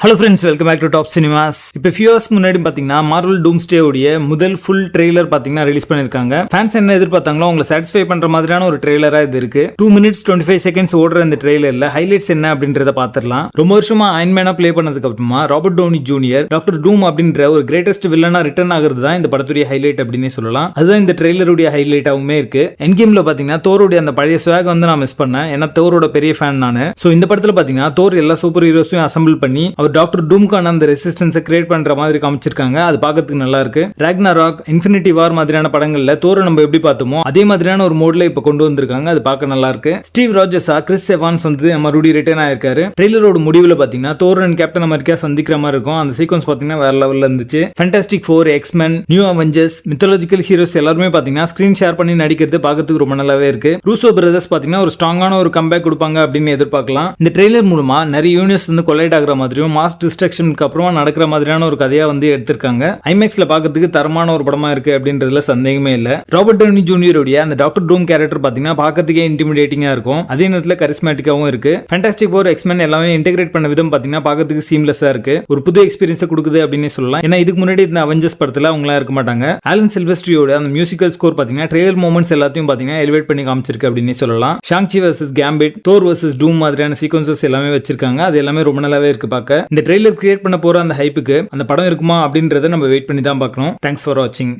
Hello friends, welcome back to Top Cinemas. இப்போ few hours முன்னாடி பார்த்தீங்கன்னா மார்வல் டூம்ஸ்டே உடைய முதல் ஃபுல் ட்ரெய்லர் பார்த்தீங்கன்னா ரிலீஸ் பண்ணியிருக்காங்க. ஃபேன்ஸ் என்ன எதிர்பார்த்தாங்களோ அவங்களை சாட்டிஸ்ஃபை பண்ற மாதிரியான ஒரு ட்ரெய்லராக இது இருக்கு. 2 minutes 25 seconds ஓடுற இந்த ட்ரெய்லர்ல ஹைலைட்ஸ் என்ன அப்படின்றத பார்த்துடலாம். ரொம்ப வருஷமா அயன்மேனா ப்ளே பண்ணதுக்கு அப்புறமா ராபர்ட் டவுனி ஜூனியர் டாக்டர் டூம் அப்படின்ற ஒரு கிரேட்டஸ்ட் வில்லனா ரிட்டர்ன் ஆகிறது தான் இந்த படத்துடைய ஹைலைட் அப்படின்னே சொல்லலாம். அதுதான் இந்த ட்ரெய்லருடைய ஹைலைட்டாவுமே இருக்கு. எண்ட் கேம்ல பார்த்தீங்கன்னா தோருடைய அந்த பழைய ஸ்வாக் வந்து நான் மிஸ் பண்ணேன். ஏன்னா தோரோட பெரிய ஃபேன் நான். ஸோ இந்த படத்தில் பார்த்தீங்கன்னா தோர் எல்லா சூப்பர் ஹீரோஸையும் அசம்பிள் பண்ணி அவர் டாக்டர் டூம்கான அந்த ரெசிஸ்டன்ஸை கிரியேட் பண்ற மாதிரி காமிச்சிருக்காங்க. அது பார்க்கிறதுக்கு நல்லா இருக்கு. ராக்னராக், இன்ஃபினிட்டி வார் மாதிரியான படங்கள்ல தோரை நம்ம எப்படி பார்த்தோமோ அதே மாதிரியான ஒரு மோட்ல இப்ப கொண்டு வந்திருக்காங்க. அது பார்க்க நல்லா இருக்கு. ஸ்டீவ் ராஜர்ஸா கிறிஸ் எவான்ஸ் வந்து மறுபடியும் ரிட்டர்ன் ஆயிருக்காரு. ட்ரெய்லரோட முடிவுல பாத்தீங்கன்னா தோர் அண்ட் கேப்டன் அமெரிக்கா சந்திக்கிற மாதிரி இருக்கும். அந்த சீக்வன்ஸ் பாத்தீங்கன்னா வேற லெவல்ல இருந்துச்சு. Fantastic 4, X-Men, new Avengers, mythological heroes எல்லாருமே பாத்தீங்கன்னா ஸ்கிரீன் ஷேர் பண்ணி நடிக்கிறது பார்க்கிறதுக்கு ரொம்ப நல்லாவே இருக்கு. ரூசோ பிரதர்ஸ் பாத்தீங்கன்னா ஒரு ஸ்ட்ராங்கான ஒரு கம்பேக் கொடுப்பாங்க அப்படின்னு எதிர்பார்க்கலாம். இந்த ட்ரெய்லர் மூலமா நிறைய யூனிவர்ஸ் வந்து கொலைட் ஆகிற மாதிரியும் மாஸ் டிஸ்ட்ரக்ஷனுக்கு அப்புறமா நடக்கிற மாதிரியான ஒரு கதையா வந்து எடுத்திருக்காங்க. ஐமேக்ஸ்ல பாக்கிறதுக்கு தரமான ஒரு படமா இருக்கு அப்படின்றதுல சந்தேகமே இல்ல. ராபர்ட் டவுனி ஜூனியருடைய அந்த டாக்டர் டூம் கேரக்டர் பாத்தீங்கன்னா பார்க்கிறதுக்கே இன்டிமிடேட்டிங்கா இருக்கும். அதே நேரத்துல கரிஸ்மேட்டிக்காவும் இருக்கு. ஃபேண்டாஸ்டிக் 4, எக்ஸ்மென் எல்லாமே இன்டெகிரேட் பண்ண விதம் பாத்தீங்கன்னா பார்க்கிறதுக்கு சீம்லெஸ்ஸா இருக்கு. ஒரு புது எக்ஸ்பீரியன்ஸ் கொடுக்குது அப்படின்னு சொல்லலாம். ஏன்னா இதுக்கு முன்னாடி இந்த அவெஞ்சர்ஸ் படத்துல அவங்களா இருக்க மாட்டாங்க. ஆலன் சில்வெஸ்ட்ரியோட அந்த மியூசிக்கல் ஸ்கோர் பாத்தீங்கன்னா ட்ரெய்லர் மொமெண்ட்ஸ் எல்லாத்தையும் பாத்தீங்கன்னா எலிவேட் பண்ணி காமிச்சிருக்கு அப்படின்னு சொல்லலாம். Shang Chi versus Gambit, Thor versus Doom மாதிரியான சீக்வன்சஸ் எல்லாமே வச்சிருக்காங்க. அது எல்லாமே ரொம்ப நல்லாவே இருக்கு பார்க்க. இந்த ட்ரெய்லர் கிரியேட் பண்ண போற அந்த ஹைப்புக்கு அந்த படம் இருக்குமா அப்படின்றத நம்ம வெயிட் பண்ணி தான் பார்க்கணும். தேங்க்ஸ் ஃபார் வாட்சிங்.